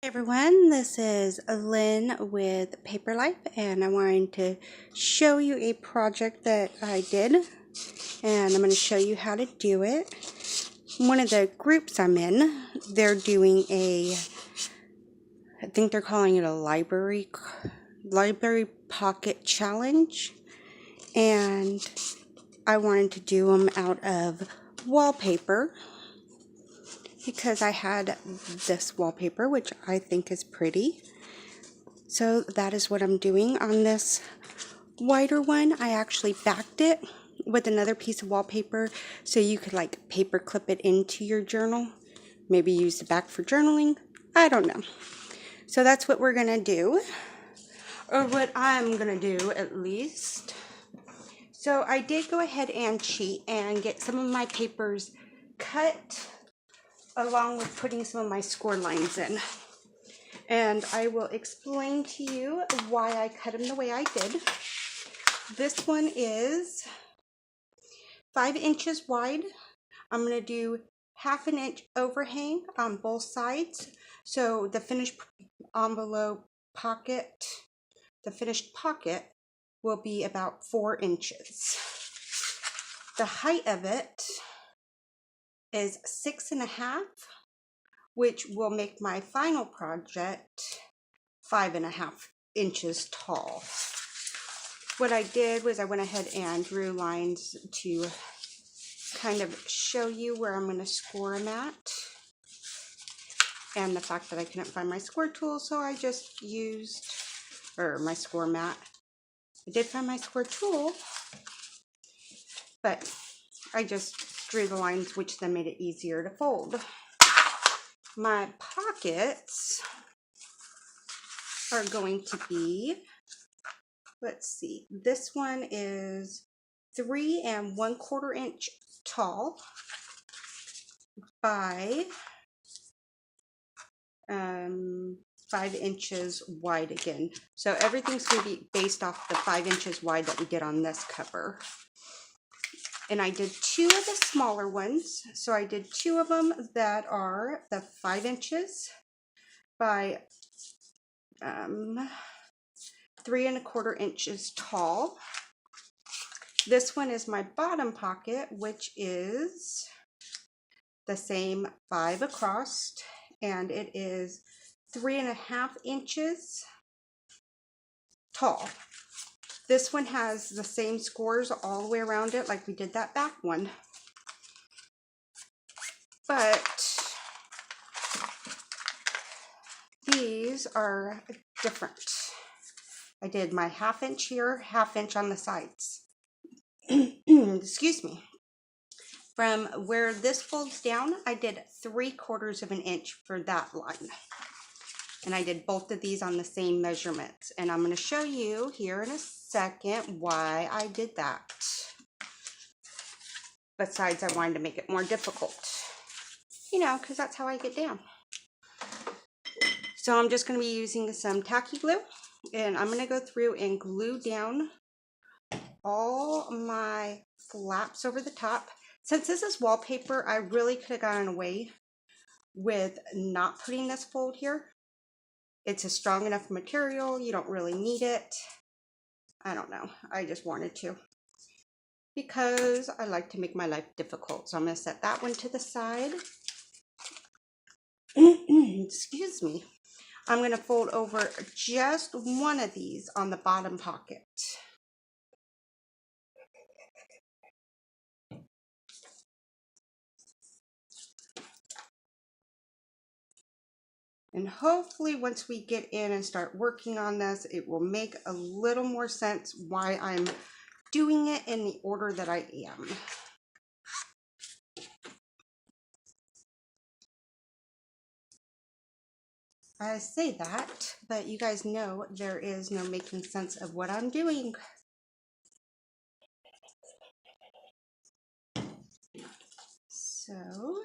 Hey everyone, this is Lynn with Paper Life, and I wanted to show you a project that I did, and I'm going to show you how to do it. One of the groups I'm in, they're doing I think they're calling it a library pocket challenge, and I wanted to do them out of wallpaper because I had this wallpaper, which I think is pretty. So that is what I'm doing on this wider one. I actually backed it with another piece of wallpaper so you could like paper clip it into your journal. Maybe use the back for journaling. I don't know. So that's what we're gonna do, or what I'm gonna do at least. So I did go ahead and cheat and get some of my papers cut along with putting some of my score lines in. And I will explain to you why I cut them the way I did. This one is 5 inches wide. I'm going to do 1/2 inch overhang on both sides. So the finished envelope pocket, the finished pocket will be about 4 inches. The height of it is 6.5, which will make my final project 5.5 inches tall. What I did was I went ahead and drew lines to kind of show you where I'm going to score them at, and the fact that I couldn't find my score tool, so I just used, or my score mat. I did find my score tool, but I just drew the lines, which then made it easier to fold. My pockets are going to be, let's see, this one is 3 1/4 inch tall by 5 inches wide again. So everything's going to be based off the 5 inches wide that we did on this cover. And I did 2 of the smaller ones. So I did 2 of them that are the 5 inches by 3 1/4 inches tall. This one is my bottom pocket, which is the same 5 across, and it is 3.5 inches tall. This one has the same scores all the way around it like we did that back one, but these are different. I did my 1/2 inch here, 1/2 inch on the sides. Excuse me. From where this folds down, I did 3/4 inch for that line. And I did both of these on the same measurements. And I'm going to show you here in a second why I did that. Besides, I wanted to make it more difficult. You know, because that's how I get down. So I'm just going to be using some tacky glue. And I'm going to go through and glue down all my flaps over the top. Since this is wallpaper, I really could have gotten away with not putting this fold here. It's a strong enough material, you don't really need it. I don't know, I just wanted to, because I like to make my life difficult. So I'm going to set that one to the side. Excuse me. I'm going to fold over just one of these on the bottom pocket. And hopefully once we get in and start working on this, it will make a little more sense why I'm doing it in the order that I am. I say that, but you guys know there is no making sense of what I'm doing. So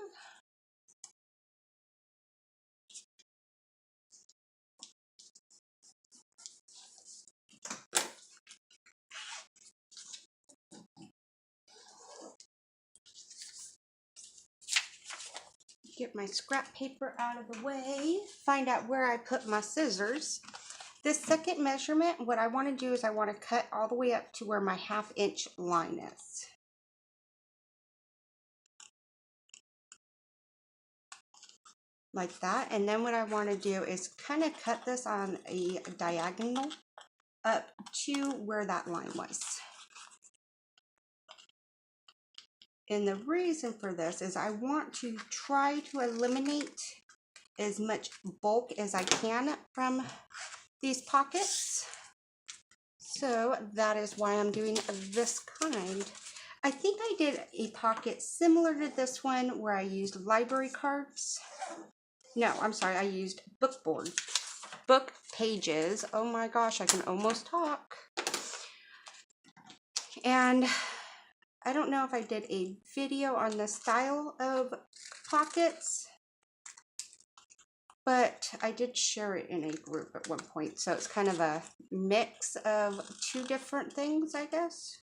get my scrap paper out of the way, find out where I put my scissors. This second measurement, what I want to do is I want to cut all the way up to where my 1/2 inch line is. Like that. And then what I want to do is kind of cut this on a diagonal up to where that line was. And the reason for this is I want to try to eliminate as much bulk as I can from these pockets. So that is why I'm doing this kind. I think I did a pocket similar to this one where I used library cards. No, I'm sorry, I used book pages. Oh my gosh, I can almost talk. And I don't know if I did a video on the style of pockets, but I did share it in a group at one point. So it's kind of a mix of 2 different things, I guess.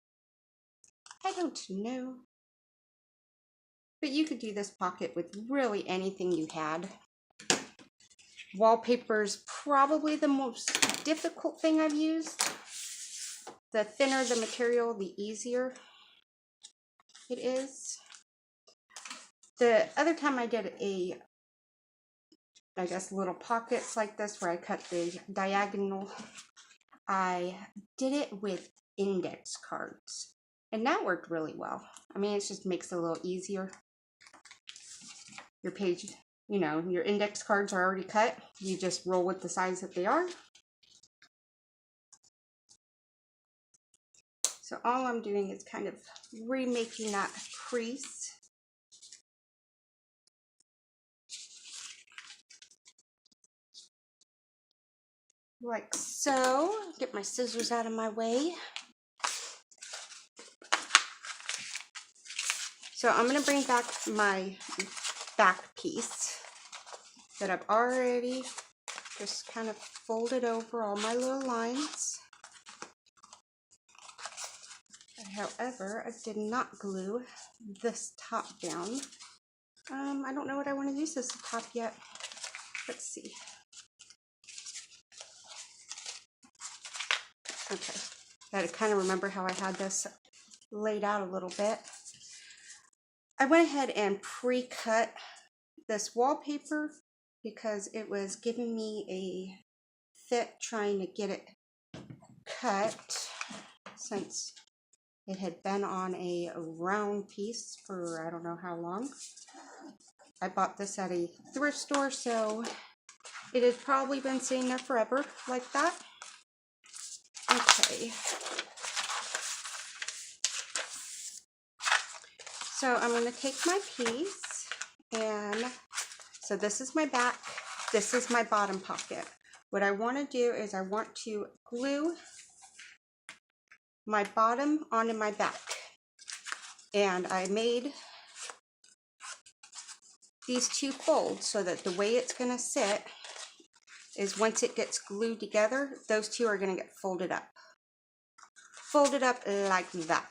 I don't know. But you could do this pocket with really anything you had. Wallpaper is probably the most difficult thing I've used. The thinner the material, the easier it is. The other time I did I guess little pockets like this where I cut the diagonal, I did it with index cards. And that worked really well. I mean, it just makes it a little easier. Your page, you know, your index cards are already cut. You just roll with the size that they are. So all I'm doing is kind of remaking that crease. Like so. Get my scissors out of my way. So I'm going to bring back my back piece that I've already just kind of folded over all my little lines. However, I did not glue this top down. I don't know what I want to use this top yet. Let's see. Okay, I gotta kind of remember how I had this laid out a little bit. I went ahead and pre-cut this wallpaper because it was giving me a fit trying to get it cut since it had been on a round piece for I don't know how long. I bought this at a thrift store, so it has probably been sitting there forever like that. Okay. So I'm going to take my piece, and so this is my back, this is my bottom pocket. What I want to do is I want to glue my bottom onto my back. And I made these 2 folds so that the way it's going to sit is once it gets glued together, those 2 are going to get folded up. Folded up like that.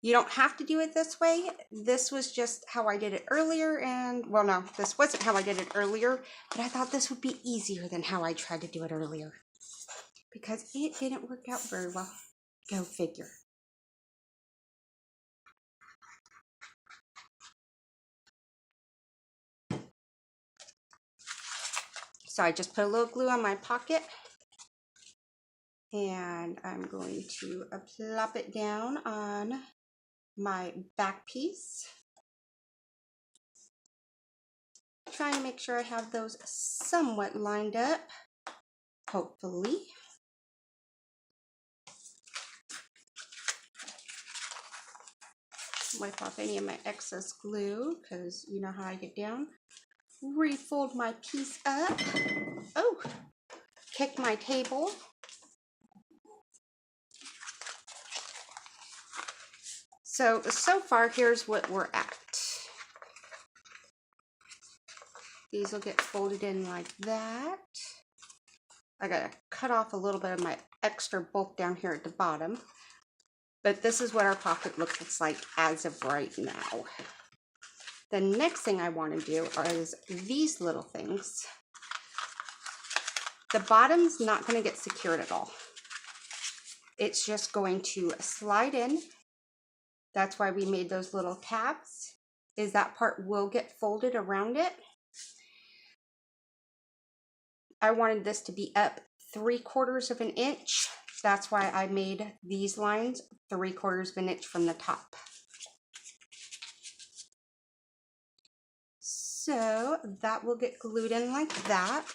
You don't have to do it this way. This was just how I did it earlier, and well, no, this wasn't how I did it earlier, but I thought this would be easier than how I tried to do it earlier because it didn't work out very well. Go figure. So I just put a little glue on my pocket, and I'm going to plop it down on my back piece. Trying to make sure I have those somewhat lined up, hopefully. Wipe off any of my excess glue because you know how I get down. Refold my piece up. Oh, kick my table. So far, here's what we're at. These will get folded in like that. I gotta cut off a little bit of my extra bulk down here at the bottom. But this is what our pocket looks like as of right now. The next thing I want to do is these little things. The bottom's not going to get secured at all. It's just going to slide in. That's why we made those little tabs, is that part will get folded around it. I wanted this to be up 3/4 of an inch. That's why I made these lines 3/4 of an inch from the top. So that will get glued in like that.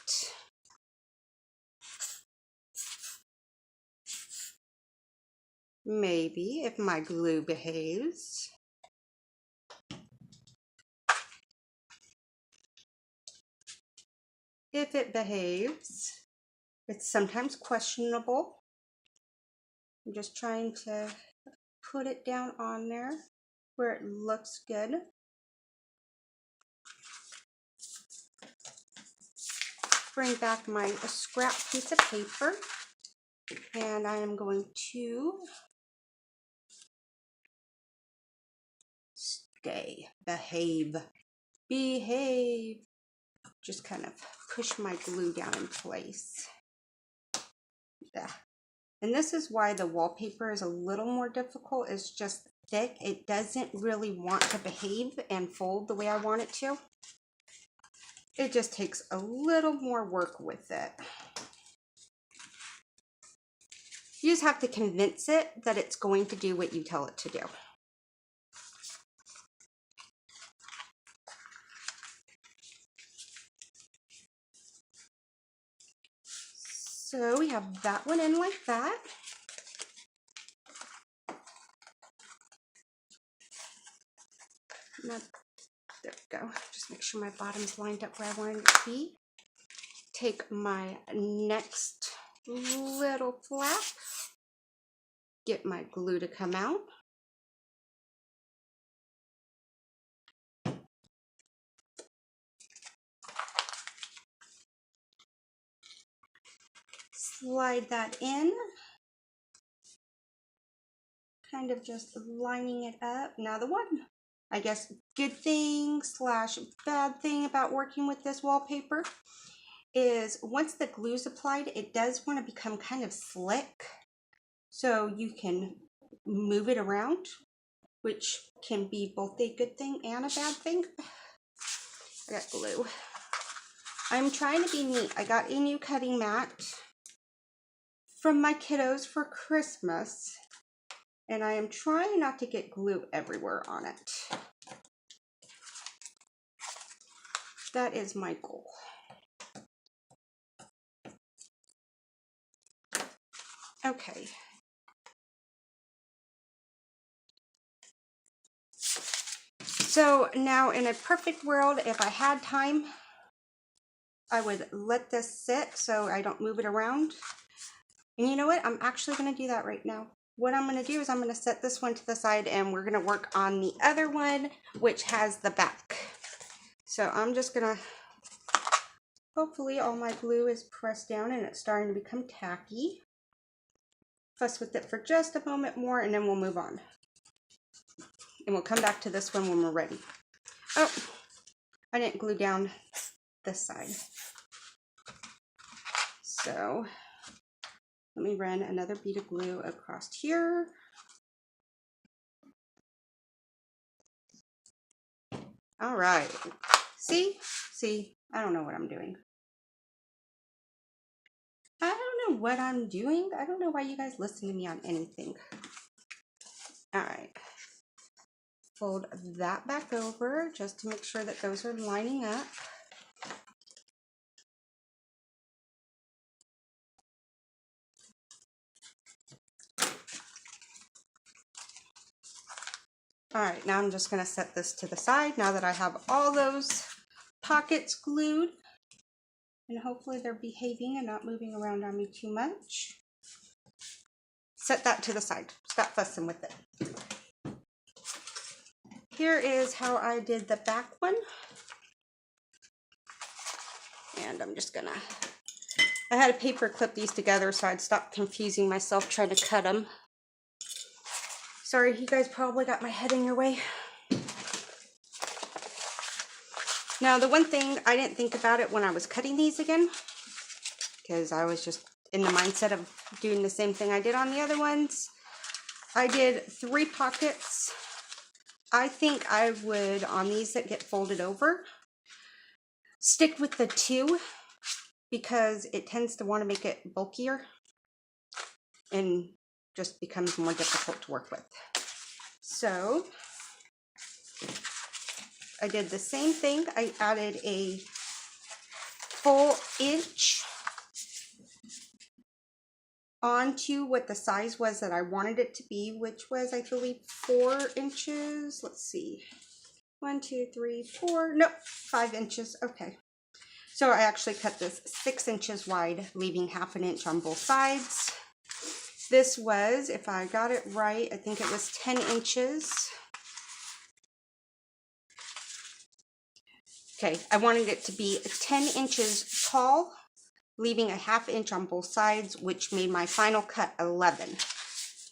Maybe, if my glue behaves. If it behaves, it's sometimes questionable. I'm just trying to put it down on there where it looks good. Bring back my scrap piece of paper, and I am going to behave. Just kind of push my glue down in place. Yeah. And this is why the wallpaper is a little more difficult. It's just thick. It doesn't really want to behave and fold the way I want it to. It just takes a little more work with it. You just have to convince it that it's going to do what you tell it to do. So we have that one in like that. Now, there we go. Just make sure my bottom's lined up where I wanted it to be. Take my next little flap. Get my glue to come out. Slide that in. Kind of just lining it up. Now the one, I guess, good thing slash bad thing about working with this wallpaper is once the glue's applied, it does want to become kind of slick. So you can move it around, which can be both a good thing and a bad thing. I got glue. I'm trying to be neat. I got a new cutting mat from my kiddos for Christmas, and I am trying not to get glue everywhere on it. That is my goal. Okay. So now in a perfect world, if I had time, I would let this sit so I don't move it around. And you know what? I'm actually going to do that right now. What I'm going to do is I'm going to set this one to the side and we're going to work on the other one, which has the back. So I'm just going to, hopefully all my glue is pressed down and it's starting to become tacky. Fuss with it for just a moment more and then we'll move on. And we'll come back to this one when we're ready. Oh, I didn't glue down this side. So let me run another bead of glue across here. All right. See, I don't know what I'm doing. I don't know what I'm doing. I don't know why you guys listen to me on anything. All right. Fold that back over just to make sure that those are lining up. All right, now I'm just going to set this to the side now that I have all those pockets glued. And hopefully they're behaving and not moving around on me too much. Set that to the side. Stop fussing with it. Here is how I did the back one. And I'm just gonna, I had a paper clip these together so I'd stop confusing myself trying to cut them. Sorry, you guys probably got my head in your way. Now, the one thing, I didn't think about it when I was cutting these again, because I was just in the mindset of doing the same thing I did on the other ones. I did 3 pockets. I think I would, on these that get folded over, stick with the 2, because it tends to want to make it bulkier and just becomes more difficult to work with. So I did the same thing. I added a full inch onto what the size was that I wanted it to be, which was, I believe, 4 inches. Let's see. 1, 2, 3, 4. Nope, 5 inches. Okay. So I actually cut this 6 inches wide, leaving 1/2 inch on both sides. This was, if I got it right, I think it was 10 inches. Okay, I wanted it to be 10 inches tall, leaving a 1/2 inch on both sides, which made my final cut 11.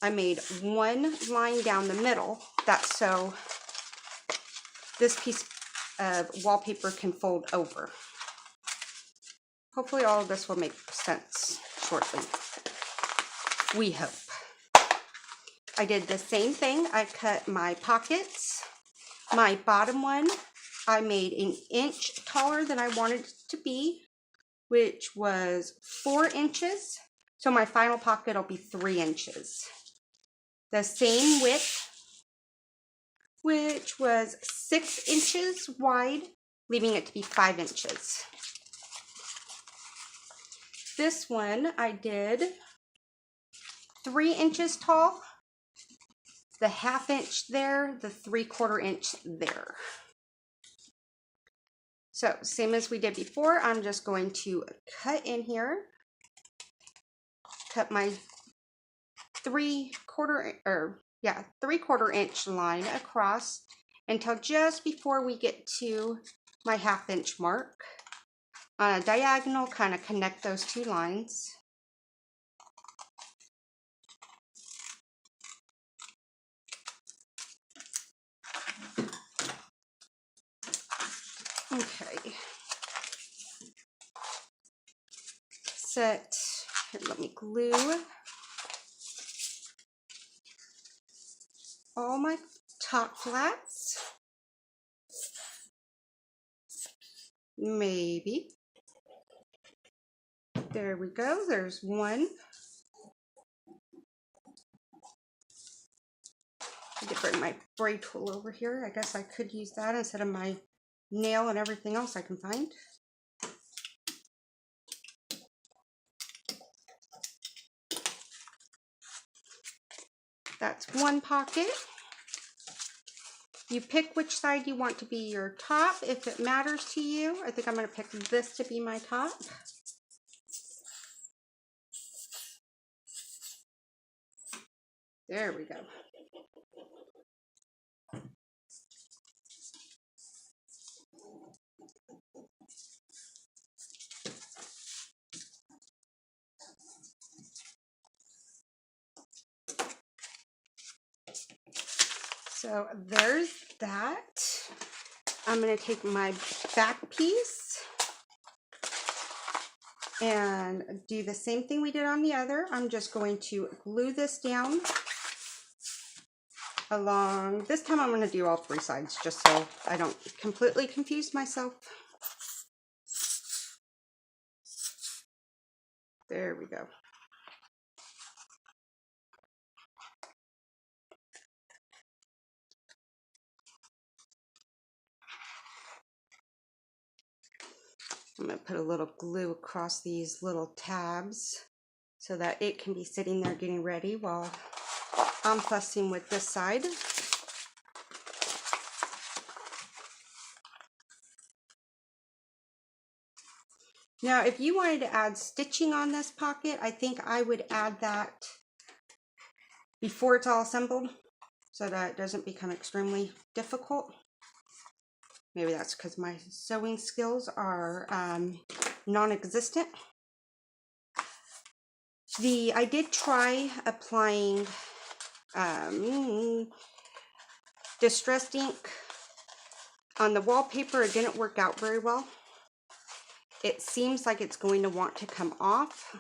I made 1 line down the middle. That's so this piece of wallpaper can fold over. Hopefully all of this will make sense shortly. We hope. I did the same thing. I cut my pockets. My bottom one, I made 1 inch taller than I wanted it to be, which was 4 inches. So my final pocket will be 3 inches. The same width, which was 6 inches wide, leaving it to be 5 inches. This one I did 3 inches tall, the 1/2 inch there, the 3/4 inch there. So same as we did before, I'm just going to cut in here, cut my 3/4 inch line across until just before we get to my 1/2 inch mark. On a diagonal, kind of connect those 2 lines. Okay. Set, here, let me glue all my top flats. Maybe. There we go, there's one. I did bring my braid tool over here. I guess I could use that instead of my nail and everything else I can find. That's one pocket. You pick which side you want to be your top if it matters to you. I think I'm going to pick this to be my top. There we go. So there's that. I'm going to take my back piece and do the same thing we did on the other. I'm just going to glue this down along. This time I'm going to do all 3 sides just so I don't completely confuse myself. There we go. I'm going to put a little glue across these little tabs so that it can be sitting there getting ready while I'm fussing with this side. Now, if you wanted to add stitching on this pocket, I think I would add that before it's all assembled so that it doesn't become extremely difficult. Maybe that's because my sewing skills are non-existent. I did try applying distressed ink On the wallpaper, it didn't work out very well. It seems like it's going to want to come off.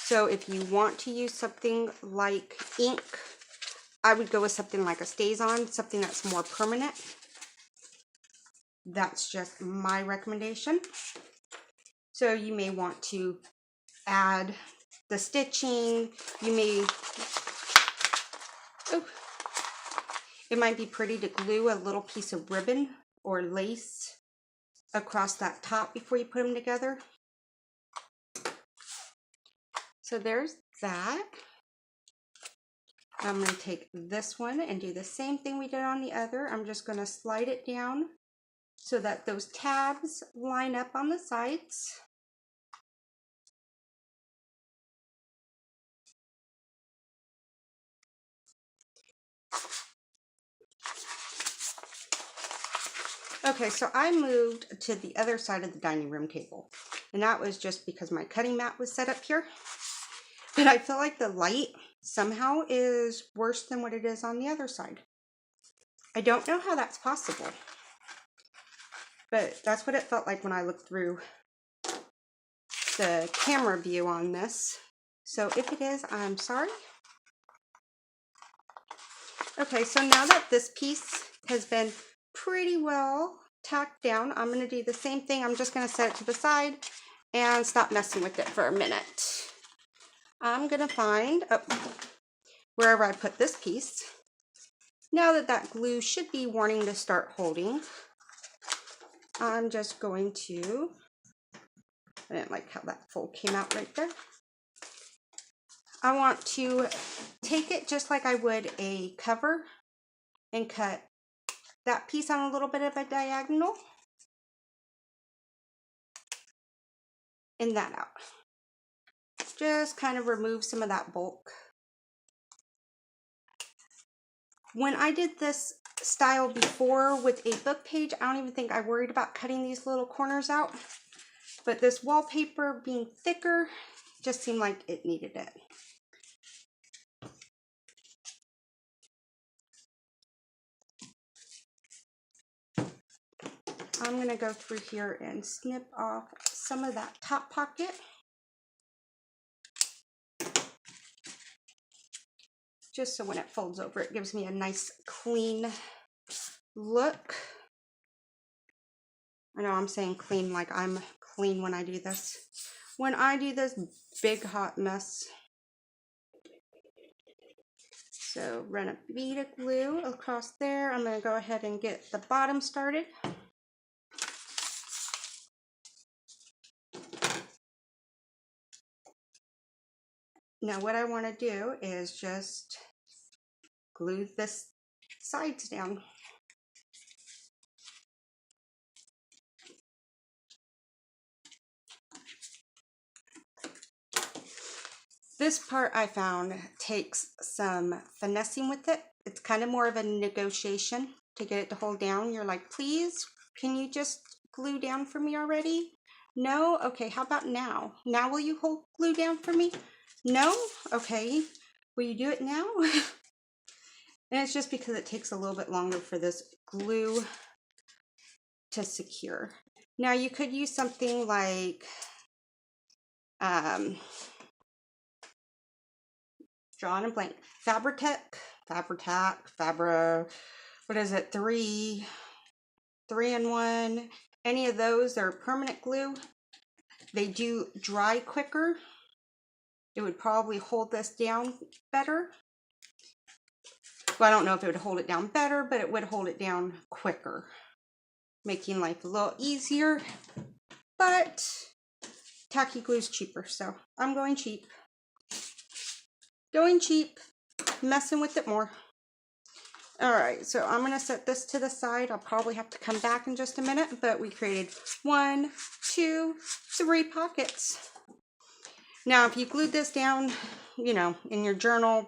So if you want to use something like ink, I would go with something like a Stays-On, something that's more permanent. That's just my recommendation. So you may want to add the stitching. You may, oh, it might be pretty to glue a little piece of ribbon or lace across that top before you put them together. So there's that. I'm going to take this one and do the same thing we did on the other. I'm just going to slide it down so that those tabs line up on the sides. Okay, so I moved to the other side of the dining room table, and that was just because my cutting mat was set up here. But I feel like the light somehow is worse than what it is on the other side. I don't know how that's possible, but that's what it felt like when I looked through the camera view on this. So if it is, I'm sorry. Okay, so now that this piece has been pretty well tacked down, I'm going to do the same thing. I'm just going to set it to the side and stop messing with it for a minute. I'm going to find wherever I put this piece. Now that that glue should be wanting to start holding, I'm just going to, I didn't like how that fold came out right there. I want to take it just like I would a cover and cut that piece on a little bit of a diagonal and that out. Just kind of remove some of that bulk. When I did this style before with a book page, I don't even think I worried about cutting these little corners out. But this wallpaper being thicker just seemed like it needed it. I'm going to go through here and snip off some of that top pocket. Just so when it folds over, it gives me a nice clean look. I know I'm saying clean like I'm clean when I do this. When I do this big hot mess. So run a bead of glue across there. I'm going to go ahead and get the bottom started. Now what I want to do is just glue this sides down. This part I found takes some finessing with it. It's kind of more of a negotiation to get it to hold down. You're like, please, can you just glue down for me already? No? Okay, how about now? Now will you hold glue down for me? No? Okay. Will you do it now? And it's just because it takes a little bit longer for this glue to secure. Now you could use something like drawing a blank. Fabra, what is it? 3-in-1. Any of those, they're permanent glue. They do dry quicker. It would probably hold this down better. Well, I don't know if it would hold it down better, but it would hold it down quicker, making life a little easier. But tacky glue is cheaper, so I'm going cheap. Going cheap, messing with it more. All right, so I'm gonna set this to the side. I'll probably have to come back in just a minute, but we created 1, 2, 3 pockets. Now, if you glued this down, you know, in your journal,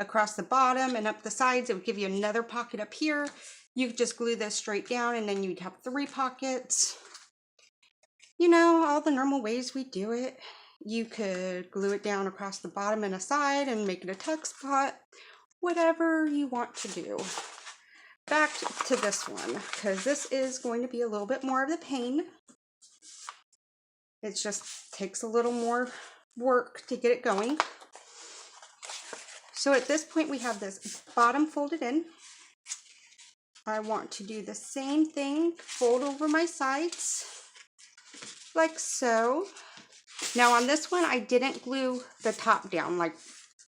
across the bottom and up the sides, it would give you another pocket up here. You could just glue this straight down and then you'd have 3 pockets. You know, all the normal ways we do it. You could glue it down across the bottom and a side and make it a tuck spot. Whatever you want to do. back to this one, because this is going to be a little bit more of the pain. It just takes a little more work to get it going. So at this point we have this bottom folded in. I want to do the same thing, fold over my sides like so. Now on this one I didn't glue the top down like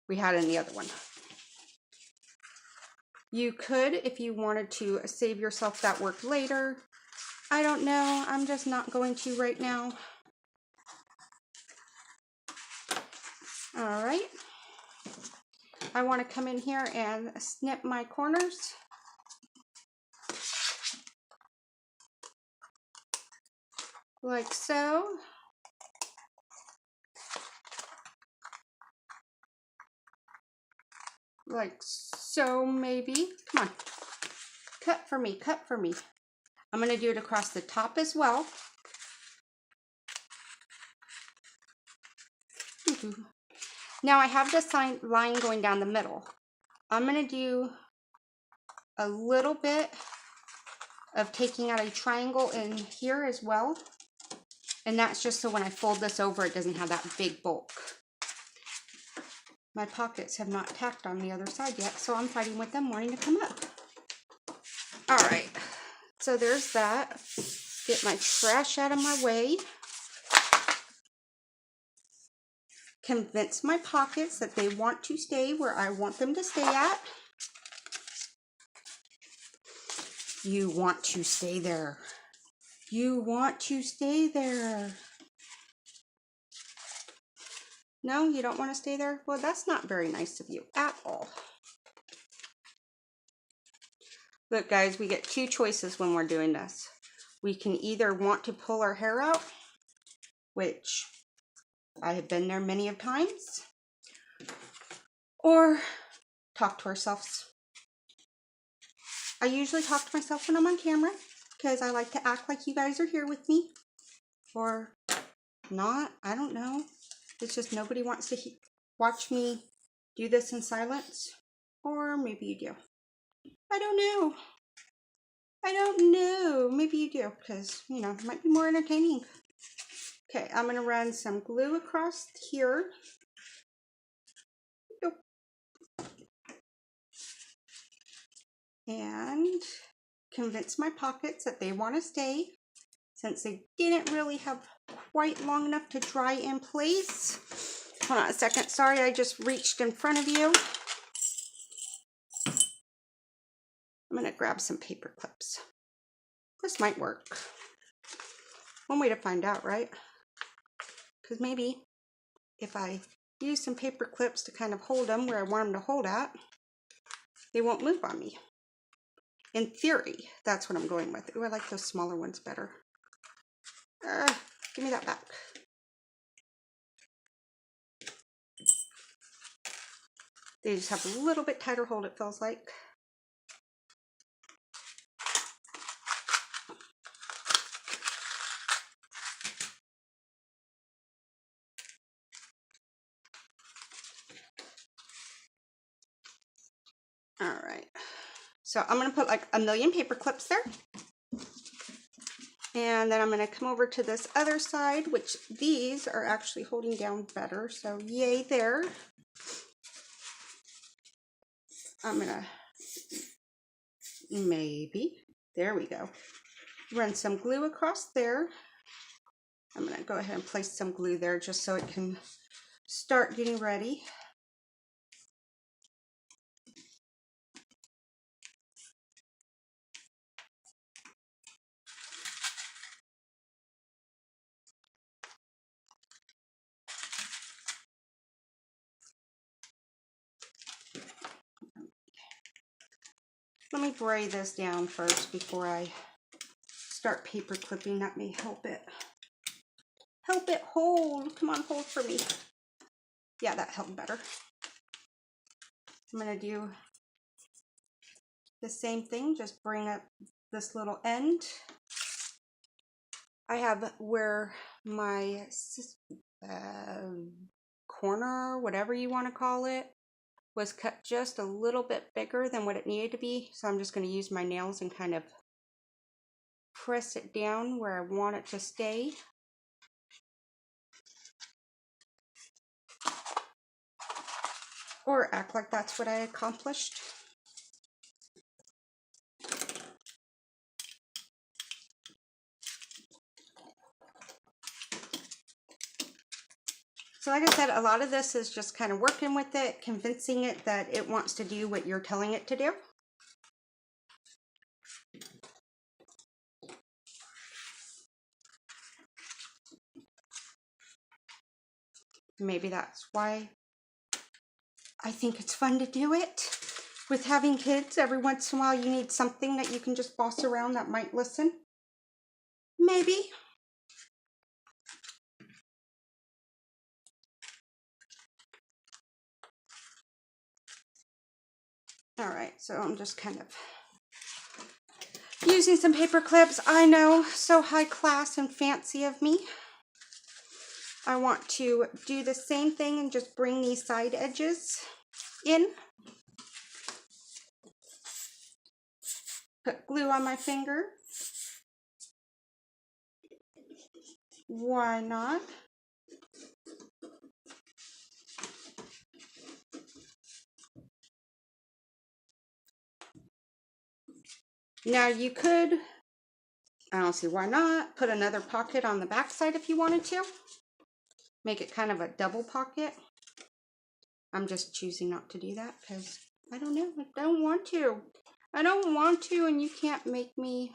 we had in the other one. You could if you wanted to save yourself that work later. I don't know, I'm just not going to right now. All right, I want to come in here and snip my corners. Like so. Like so maybe. Come on, cut for me, cut for me. I'm going to do it across the top as well. Now I have this line going down the middle. I'm going to do a little bit of taking out a triangle in here as well. And that's just so when I fold this over, it doesn't have that big bulk. My pockets have not tacked on the other side yet, so I'm fighting with them wanting to come up. All right, so there's that. Get my trash out of my way. Convince my pockets that they want to stay where I want them to stay at. You want to stay there. You want to stay there. No, you don't want to stay there? Well, that's not very nice of you at all. Look, guys, we get two choices when we're doing this. We can either want to pull our hair out, which I have been there many of times, or talk to ourselves. I usually talk to myself when I'm on camera because I like to act like you guys are here with me, or not, I don't know. It's just nobody wants to watch me do this in silence, or maybe you do. I don't know. I don't know. Maybe you do, because, you know, it might be more entertaining. Okay, I'm going to run some glue across here. And convince my pockets that they want to stay, since they didn't really have quite long enough to dry in place. Hold on a second. Sorry, I just reached in front of you. I'm going to grab some paper clips. This might work. One way to find out, right? Because maybe if I use some paper clips to kind of hold them where I want them to hold at, they won't move on me. In theory, that's what I'm going with. Ooh, I like those smaller ones better. Give me that back. They just have a little bit tighter hold, it feels like. All right, so I'm gonna put like a million paper clips there. And then I'm gonna come over to this other side, which these are actually holding down better, so yay there. I'm gonna, maybe, there we go. Run some glue across there. I'm gonna go ahead and place some glue there just so it can start getting ready. Let me braid this down first before I start paper clipping. That may help it. Help it hold. Come on, hold for me. Yeah, that held better. I'm gonna do the same thing, just bring up this little end. I have where my corner, whatever you want to call it, was cut just a little bit bigger than what it needed to be. So I'm just going to use my nails and kind of press it down where I want it to stay. Or act like that's what I accomplished. So like I said, a lot of this is just kind of working with it, convincing it that it wants to do what you're telling it to do. Maybe that's why I think it's fun to do it. With having kids, every once in a while you need something that you can just boss around that might listen. Maybe. All right, so I'm just kind of using some paper clips. I know, so high class and fancy of me. I want to do the same thing and just bring these side edges in. Put glue on my finger. Why not? Now you could, I don't see why not, put another pocket on the back side if you wanted to. Make it kind of a double pocket. I'm just choosing not to do that because I don't know, I don't want to. I don't want to, and you can't make me.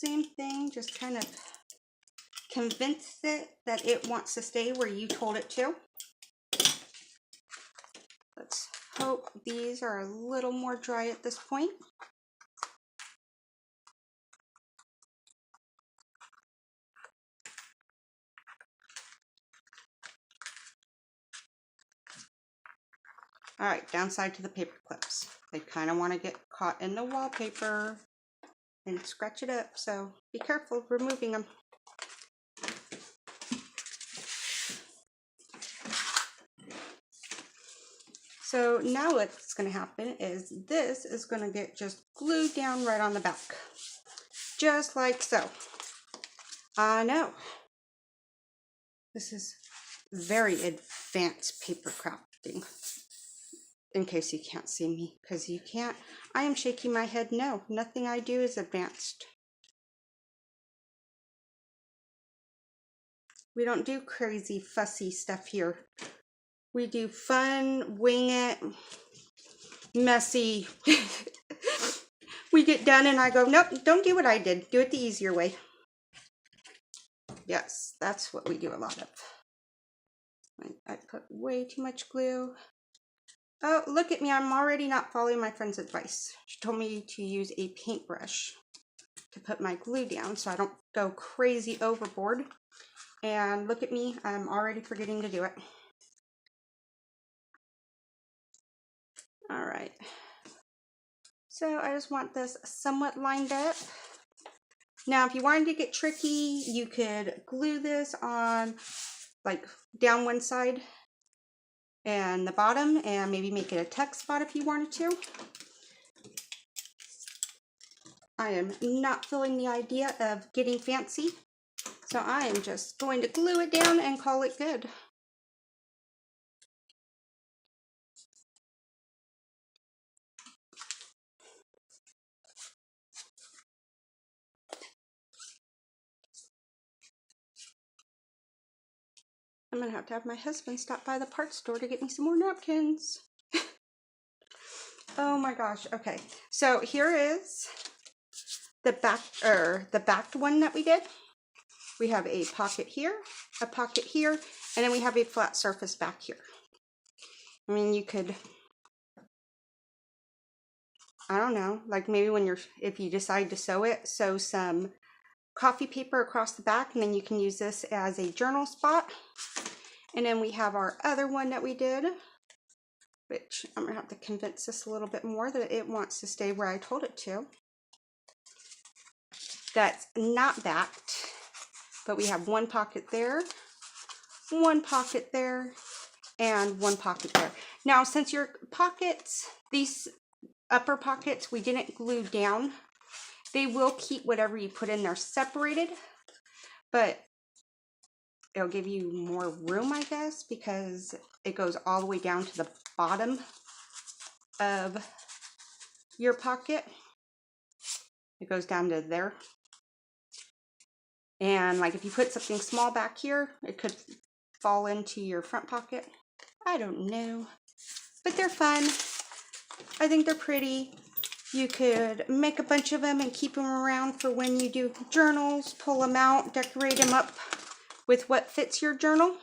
Same thing, just kind of convince it that it wants to stay where you told it to. Let's hope these are a little more dry at this point. All right, downside to the paper clips. They kind of want to get caught in the wallpaper and scratch it up, so be careful removing them. So now what's going to happen is this is going to get just glued down right on the back. Just like so. I know. This is very advanced paper crafting. In case you can't see me, because you can't. I am shaking my head no. Nothing I do is advanced. We don't do crazy, fussy stuff here. We do fun, wing it, messy. We get done and I go, nope, don't do what I did. Do it the easier way. Yes, that's what we do a lot of. I put way too much glue. Oh, look at me. I'm already not following my friend's advice. She told me to use a paintbrush to put my glue down so I don't go crazy overboard. And look at me. I'm already forgetting to do it. All right. So I just want this somewhat lined up. Now, if you wanted to get tricky, you could glue this on like down one side and the bottom and maybe make it a tuck spot if you wanted to. I am not feeling the idea of getting fancy, so I am just going to glue it down and call it good. I'm gonna have to have my husband stop by the parts store to get me some more napkins. Oh my gosh. Okay, so here is the backed one that we did. We have a pocket here, a pocket here, and then we have a flat surface back here. I mean, you could, I don't know, like maybe when if you decide to sew it, sew some coffee paper across the back, and then you can use this as a journal spot. And then we have our other one that we did, which I'm gonna have to convince this a little bit more that it wants to stay where I told it to. That's not backed, but we have one pocket there, one pocket there, and one pocket there. Now, since your pockets, these upper pockets, we didn't glue down, they will keep whatever you put in there separated, but it'll give you more room, I guess, because it goes all the way down to the bottom of your pocket. It goes down to there. And like if you put something small back here, it could fall into your front pocket. I don't know, but they're fun. I think they're pretty. You could make a bunch of them and keep them around for when you do journals, pull them out, decorate them up with what fits your journal.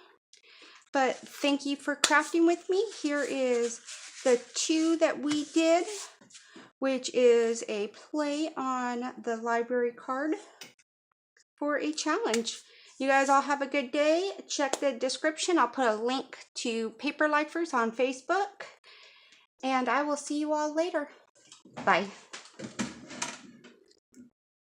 But thank you for crafting with me. Here is the two that we did, which is a play on the library card for a challenge. You guys all have a good day. Check the description. I'll put a link to Paper Lifers on Facebook. And I will see you all later. Bye.